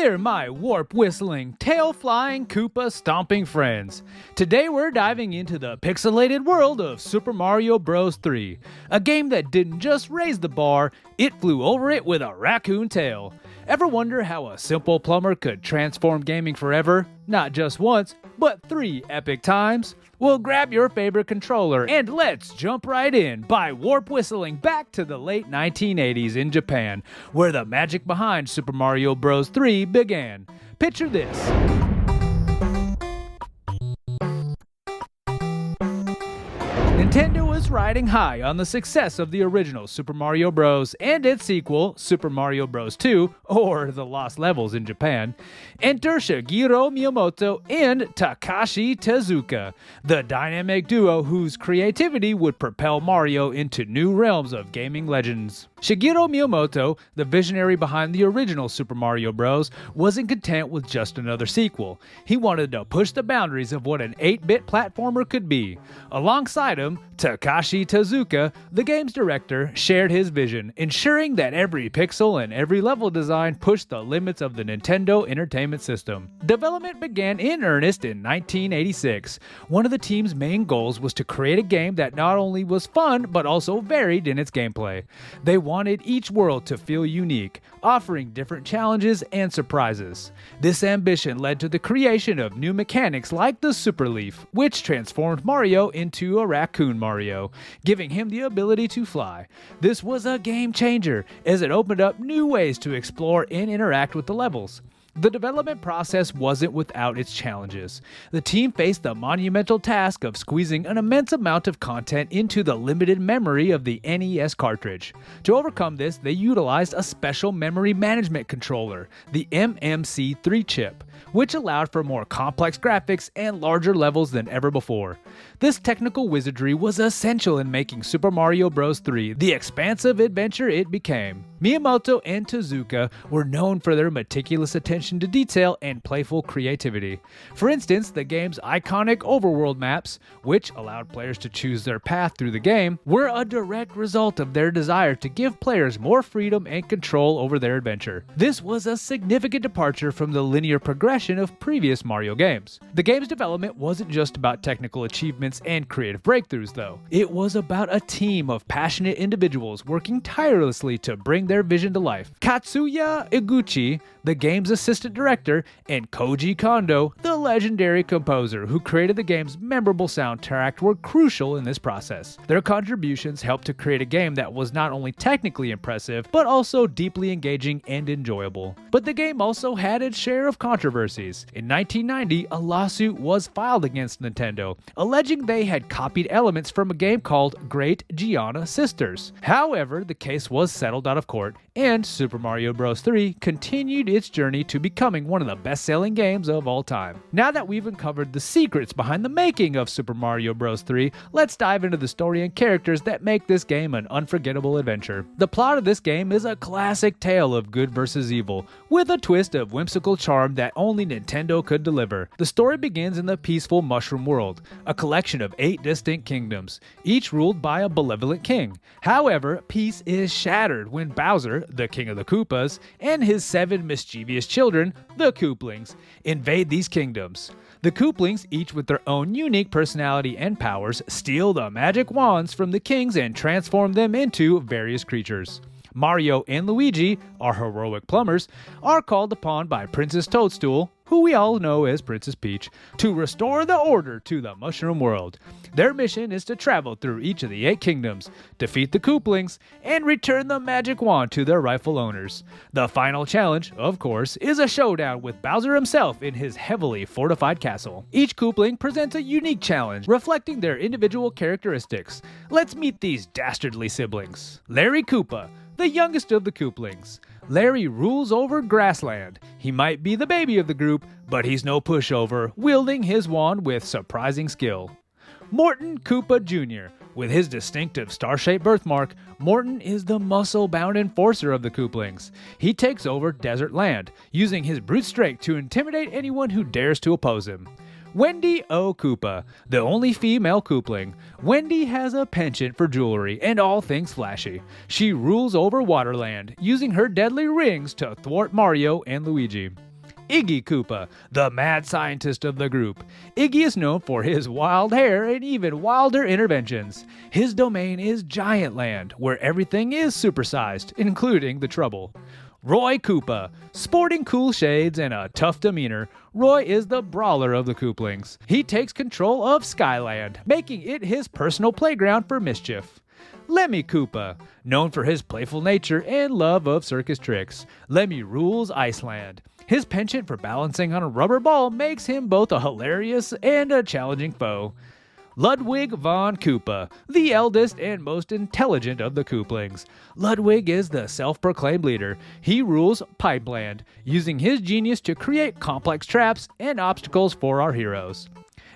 there, my warp-whistling, tail-flying, Koopa-stomping friends. Today we're diving into the pixelated world of Super Mario Bros. 3, a game that didn't just raise the bar, it flew over it with a raccoon tail. Ever wonder how a simple plumber could transform gaming forever? Not just once, but 3 epic times? Well, grab your favorite controller and let's jump right in by warp-whistling back to the late 1980s in Japan, where the magic behind Super Mario Bros. 3 began. Picture this. Nintendo was riding high on the success of the original Super Mario Bros. And its sequel, Super Mario Bros. 2, or The Lost Levels in Japan. Enter Shigeru Miyamoto and Takashi Tezuka, the dynamic duo whose creativity would propel Mario into new realms of gaming legends. Shigeru Miyamoto, the visionary behind the original Super Mario Bros., wasn't content with just another sequel. He wanted to push the boundaries of what an 8-bit platformer could be. Alongside him, Takashi Tezuka, the game's director, shared his vision, ensuring that every pixel and every level design pushed the limits of the Nintendo Entertainment System. Development began in earnest in 1986. One of the team's main goals was to create a game that not only was fun, but also varied in its gameplay. They wanted each world to feel unique, offering different challenges and surprises. This ambition led to the creation of new mechanics like the Super Leaf, which transformed Mario into a raccoon Mario, giving him the ability to fly. This was a game changer, as it opened up new ways to explore and interact with the levels. The development process wasn't without its challenges. The team faced the monumental task of squeezing an immense amount of content into the limited memory of the NES cartridge. To overcome this, they utilized a special memory management controller, the MMC3 chip, which allowed for more complex graphics and larger levels than ever before. This technical wizardry was essential in making Super Mario Bros. 3 the expansive adventure it became. Miyamoto and Tezuka were known for their meticulous attention to detail and playful creativity. For instance, the game's iconic overworld maps, which allowed players to choose their path through the game, were a direct result of their desire to give players more freedom and control over their adventure. This was a significant departure from the linear progression of previous Mario games. The game's development wasn't just about technical achievements and creative breakthroughs, though. It was about a team of passionate individuals working tirelessly to bring their vision to life. Katsuya Iguchi, the game's assistant director, and Koji Kondo, the legendary composer who created the game's memorable soundtrack, were crucial in this process. Their contributions helped to create a game that was not only technically impressive, but also deeply engaging and enjoyable. But the game also had its share of controversies. In 1990, a lawsuit was filed against Nintendo, alleging they had copied elements from a game called Great Giana Sisters. However, the case was settled out of court, and Super Mario Bros. 3 continued its journey to becoming one of the best-selling games of all time. Now that we've uncovered the secrets behind the making of Super Mario Bros. 3, let's dive into the story and characters that make this game an unforgettable adventure. The plot of this game is a classic tale of good versus evil, with a twist of whimsical charm that only Nintendo could deliver. The story begins in the peaceful Mushroom World, a collection of 8 distinct kingdoms, each ruled by a benevolent king. However, peace is shattered when Bowser, the king of the Koopas, and his 7 mischievous children, the Kooplings, invade these kingdoms. The Kooplings, each with their own unique personality and powers, steal the magic wands from the kings and transform them into various creatures. Mario and Luigi, our heroic plumbers, are called upon by Princess Toadstool, who we all know as Princess Peach, to restore the order to the Mushroom World. Their mission is to travel through each of the 8 kingdoms, defeat the Kooplings, and return the magic wand to their rightful owners. The final challenge, of course, is a showdown with Bowser himself in his heavily fortified castle. Each Koopling presents a unique challenge, reflecting their individual characteristics. Let's meet these dastardly siblings. Larry Koopa, the youngest of the Kooplings. Larry rules over Grassland. He might be the baby of the group, but he's no pushover, wielding his wand with surprising skill. Morton Koopa Jr. With his distinctive star-shaped birthmark, Morton is the muscle-bound enforcer of the Kooplings. He takes over Desert Land, using his brute strength to intimidate anyone who dares to oppose him. Wendy O. Koopa, the only female Koopling. Wendy has a penchant for jewelry and all things flashy. She rules over Waterland, using her deadly rings to thwart Mario and Luigi. Iggy Koopa, the mad scientist of the group. Iggy is known for his wild hair and even wilder interventions. His domain is Giant Land, where everything is supersized, including the trouble. Roy Koopa. Sporting cool shades and a tough demeanor, Roy is the brawler of the Kooplings. He takes control of Skyland, making it his personal playground for mischief. Lemmy Koopa. Known for his playful nature and love of circus tricks, Lemmy rules Iceland. His penchant for balancing on a rubber ball makes him both a hilarious and a challenging foe. Ludwig von Koopa, the eldest and most intelligent of the Kooplings. Ludwig is the self-proclaimed leader. He rules Pipeland, using his genius to create complex traps and obstacles for our heroes.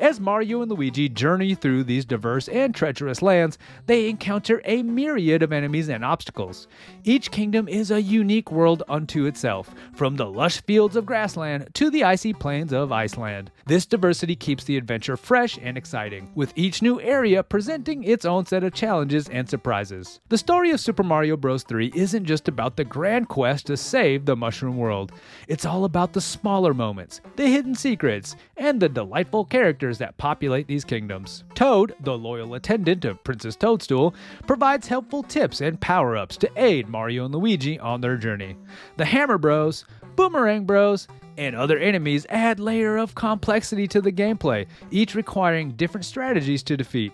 As Mario and Luigi journey through these diverse and treacherous lands, they encounter a myriad of enemies and obstacles. Each kingdom is a unique world unto itself, from the lush fields of grassland to the icy plains of Iceland. This diversity keeps the adventure fresh and exciting, with each new area presenting its own set of challenges and surprises. The story of Super Mario Bros. 3 isn't just about the grand quest to save the Mushroom World. It's all about the smaller moments, the hidden secrets, and the delightful characters that populate these kingdoms. Toad, the loyal attendant of Princess Toadstool, provides helpful tips and power-ups to aid Mario and Luigi on their journey. The Hammer Bros, Boomerang Bros, and other enemies add layer of complexity to the gameplay, each requiring different strategies to defeat.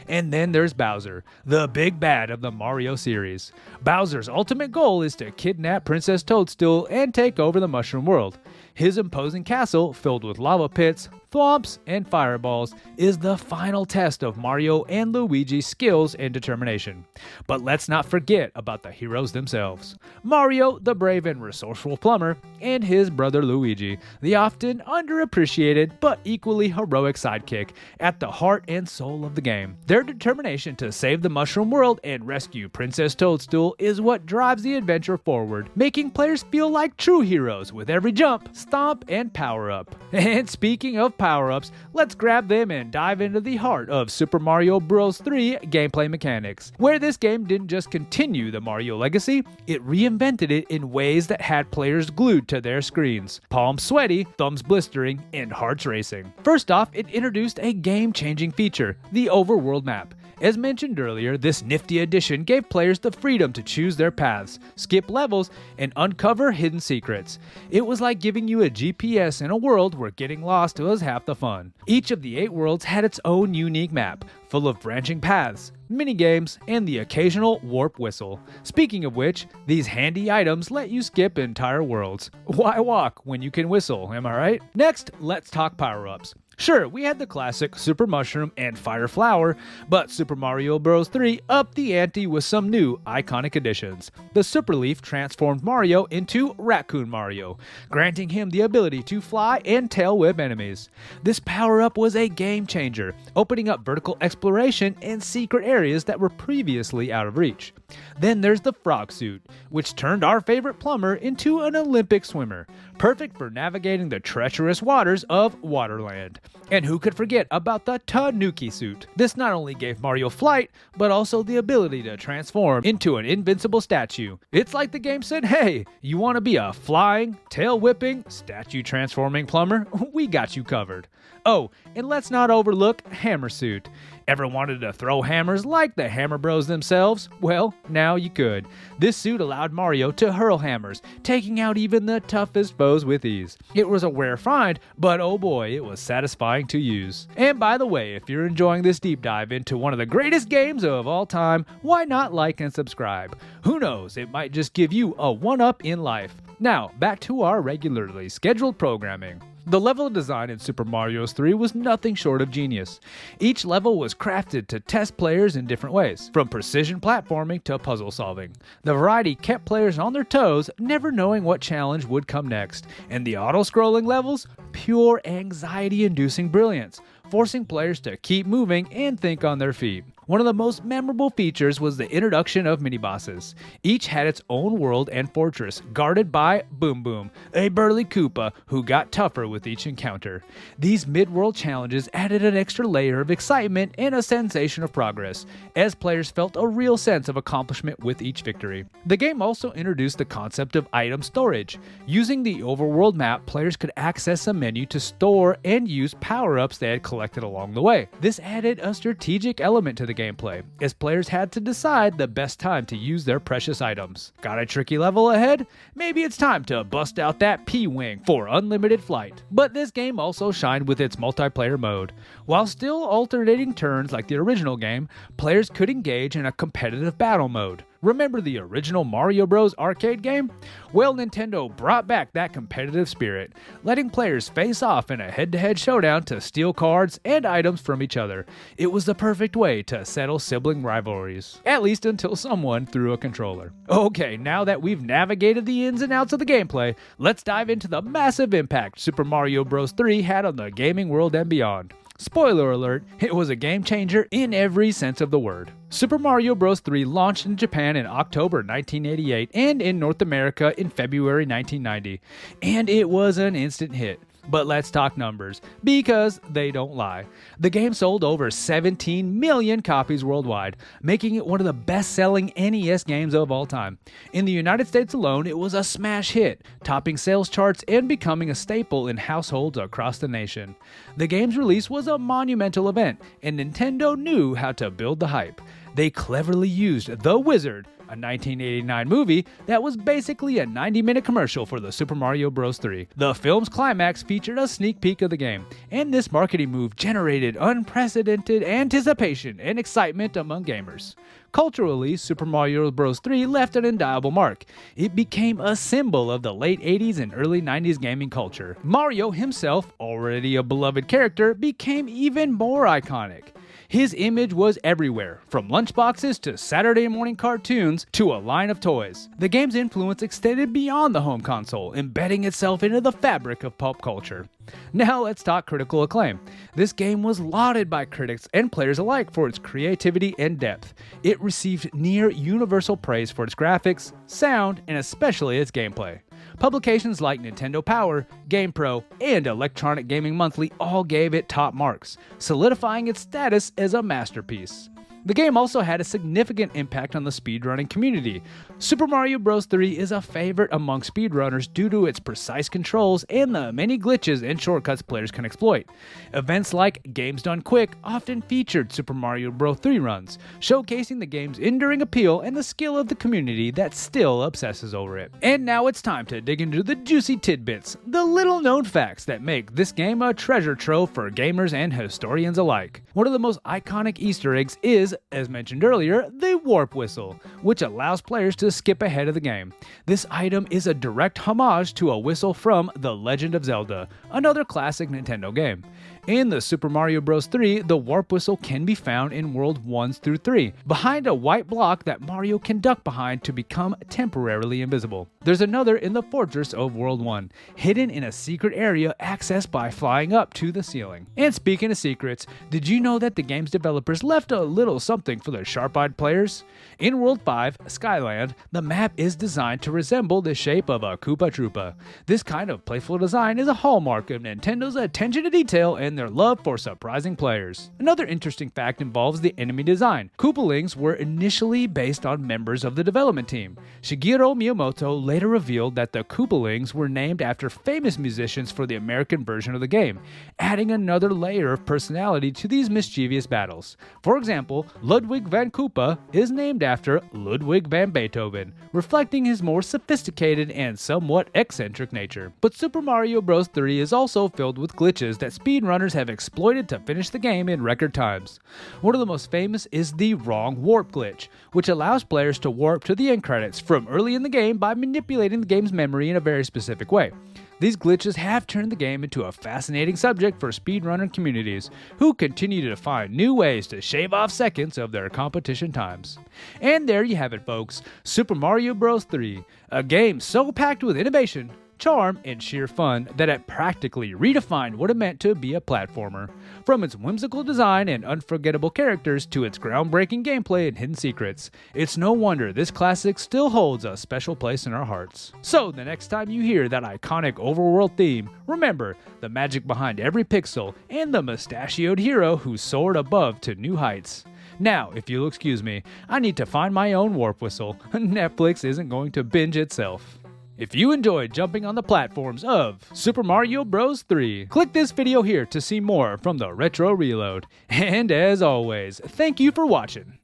And then there's Bowser, the big bad of the Mario series. Bowser's ultimate goal is to kidnap Princess Toadstool and take over the Mushroom World. His imposing castle, filled with lava pits, thwomps, and fireballs, is the final test of Mario and Luigi's skills and determination. But let's not forget about the heroes themselves. Mario, the brave and resourceful plumber, and his brother Luigi, the often underappreciated but equally heroic sidekick, at the heart and soul of the game. Their determination to save the Mushroom World and rescue Princess Toadstool is what drives the adventure forward, making players feel like true heroes with every jump, stomp, and power-up. And speaking of power-ups, let's grab them and dive into the heart of Super Mario Bros. 3 gameplay mechanics, where this game didn't just continue the Mario legacy, it reinvented it in ways that had players glued to their screens, palms sweaty, thumbs blistering, and hearts racing. First off, it introduced a game-changing feature, the overworld map. As mentioned earlier, this nifty addition gave players the freedom to choose their paths, skip levels, and uncover hidden secrets. It was like giving you a GPS in a world where getting lost was half the fun. Each of the 8 worlds had its own unique map, full of branching paths, minigames, and the occasional warp whistle. Speaking of which, these handy items let you skip entire worlds. Why walk when you can whistle, am I right? Next, let's talk power-ups. Sure, we had the classic Super Mushroom and Fire Flower, but Super Mario Bros. 3 upped the ante with some new iconic additions. The Super Leaf transformed Mario into Raccoon Mario, granting him the ability to fly and tail whip enemies. This power-up was a game changer, opening up vertical exploration and secret areas that were previously out of reach. Then there's the Frog Suit, which turned our favorite plumber into an Olympic swimmer, perfect for navigating the treacherous waters of Waterland. And who could forget about the Tanuki Suit? This not only gave Mario flight, but also the ability to transform into an invincible statue. It's like the game said, hey, you want to be a flying, tail-whipping, statue-transforming plumber? We got you covered. Oh, and let's not overlook Hammer Suit. Ever wanted to throw hammers like the Hammer Bros themselves? Well, now you could. This suit allowed Mario to hurl hammers, taking out even the toughest foes with ease. It was a rare find, but oh boy, it was satisfying to use. And by the way, if you're enjoying this deep dive into one of the greatest games of all time, why not like and subscribe? Who knows, it might just give you a one-up in life. Now, back to our regularly scheduled programming. The level design in Super Mario 3 was nothing short of genius. Each level was crafted to test players in different ways, from precision platforming to puzzle solving. The variety kept players on their toes, never knowing what challenge would come next. And the auto-scrolling levels? Pure anxiety-inducing brilliance, forcing players to keep moving and think on their feet. One of the most memorable features was the introduction of mini-bosses. Each had its own world and fortress, guarded by Boom Boom, a burly Koopa who got tougher with each encounter. These mid-world challenges added an extra layer of excitement and a sensation of progress, as players felt a real sense of accomplishment with each victory. The game also introduced the concept of item storage. Using the overworld map, players could access a menu to store and use power-ups they had collected along the way. This added a strategic element to the gameplay, as players had to decide the best time to use their precious items. Got a tricky level ahead? Maybe it's time to bust out that P-Wing for unlimited flight. But this game also shined with its multiplayer mode. While still alternating turns like the original game, players could engage in a competitive battle mode. Remember the original Mario Bros. Arcade game? Well, Nintendo brought back that competitive spirit, letting players face off in a head-to-head showdown to steal cards and items from each other. It was the perfect way to settle sibling rivalries, at least until someone threw a controller. Okay, now that we've navigated the ins and outs of the gameplay, let's dive into the massive impact Super Mario Bros. 3 had on the gaming world and beyond. Spoiler alert, it was a game changer in every sense of the word. Super Mario Bros. 3 launched in Japan in October 1988 and in North America in February 1990, and it was an instant hit. But let's talk numbers, because they don't lie. The game sold over 17 million copies worldwide, making it one of the best-selling NES games of all time. In the United States alone, it was a smash hit, topping sales charts and becoming a staple in households across the nation. The game's release was a monumental event, and Nintendo knew how to build the hype. They cleverly used The Wizard, a 1989 movie that was basically a 90-minute commercial for the Super Mario Bros. 3. The film's climax featured a sneak peek of the game, and this marketing move generated unprecedented anticipation and excitement among gamers. Culturally, Super Mario Bros. 3 left an indelible mark. It became a symbol of the late 80s and early 90s gaming culture. Mario himself, already a beloved character, became even more iconic. His image was everywhere, from lunchboxes to Saturday morning cartoons to a line of toys. The game's influence extended beyond the home console, embedding itself into the fabric of pop culture. Now let's talk critical acclaim. This game was lauded by critics and players alike for its creativity and depth. It received near universal praise for its graphics, sound, and especially its gameplay. Publications like Nintendo Power, GamePro, and Electronic Gaming Monthly all gave it top marks, solidifying its status as a masterpiece. The game also had a significant impact on the speedrunning community. Super Mario Bros. 3 is a favorite among speedrunners due to its precise controls and the many glitches and shortcuts players can exploit. Events like Games Done Quick often featured Super Mario Bros. 3 runs, showcasing the game's enduring appeal and the skill of the community that still obsesses over it. And now it's time to dig into the juicy tidbits, the little-known facts that make this game a treasure trove for gamers and historians alike. One of the most iconic Easter eggs is, as mentioned earlier, the warp whistle, which allows players to skip ahead of the game. This item is a direct homage to a whistle from The Legend of Zelda, another classic Nintendo game. In the Super Mario Bros. 3, the warp whistle can be found in World 1 through 3, behind a white block that Mario can duck behind to become temporarily invisible. There's another in the fortress of World 1, hidden in a secret area accessed by flying up to the ceiling. And speaking of secrets, did you know that the game's developers left a little something for the sharp-eyed players? In World 5, Skyland, the map is designed to resemble the shape of a Koopa Troopa. This kind of playful design is a hallmark of Nintendo's attention to detail and their love for surprising players. Another interesting fact involves the enemy design. Koopalings were initially based on members of the development team. Shigeru Miyamoto later revealed that the Koopalings were named after famous musicians for the American version of the game, adding another layer of personality to these mischievous battles. For example, Ludwig van Koopa is named after Ludwig van Beethoven, reflecting his more sophisticated and somewhat eccentric nature. But Super Mario Bros. 3 is also filled with glitches that speedrunners have exploited to finish the game in record times. One of the most famous is the wrong warp glitch, which allows players to warp to the end credits from early in the game by manipulating the game's memory in a very specific way. These glitches have turned the game into a fascinating subject for speedrunner communities, who continue to find new ways to shave off seconds of their competition times. And there you have it, folks, Super Mario Bros. 3, a game so packed with innovation, charm, and sheer fun that it practically redefined what it meant to be a platformer. From its whimsical design and unforgettable characters to its groundbreaking gameplay and hidden secrets, it's no wonder this classic still holds a special place in our hearts. So the next time you hear that iconic overworld theme, remember the magic behind every pixel and the mustachioed hero who soared above to new heights. Now, if you'll excuse me, I need to find my own warp whistle. Netflix isn't going to binge itself. If you enjoyed jumping on the platforms of Super Mario Bros. 3, click this video here to see more from the Retro Reload. And as always, thank you for watching.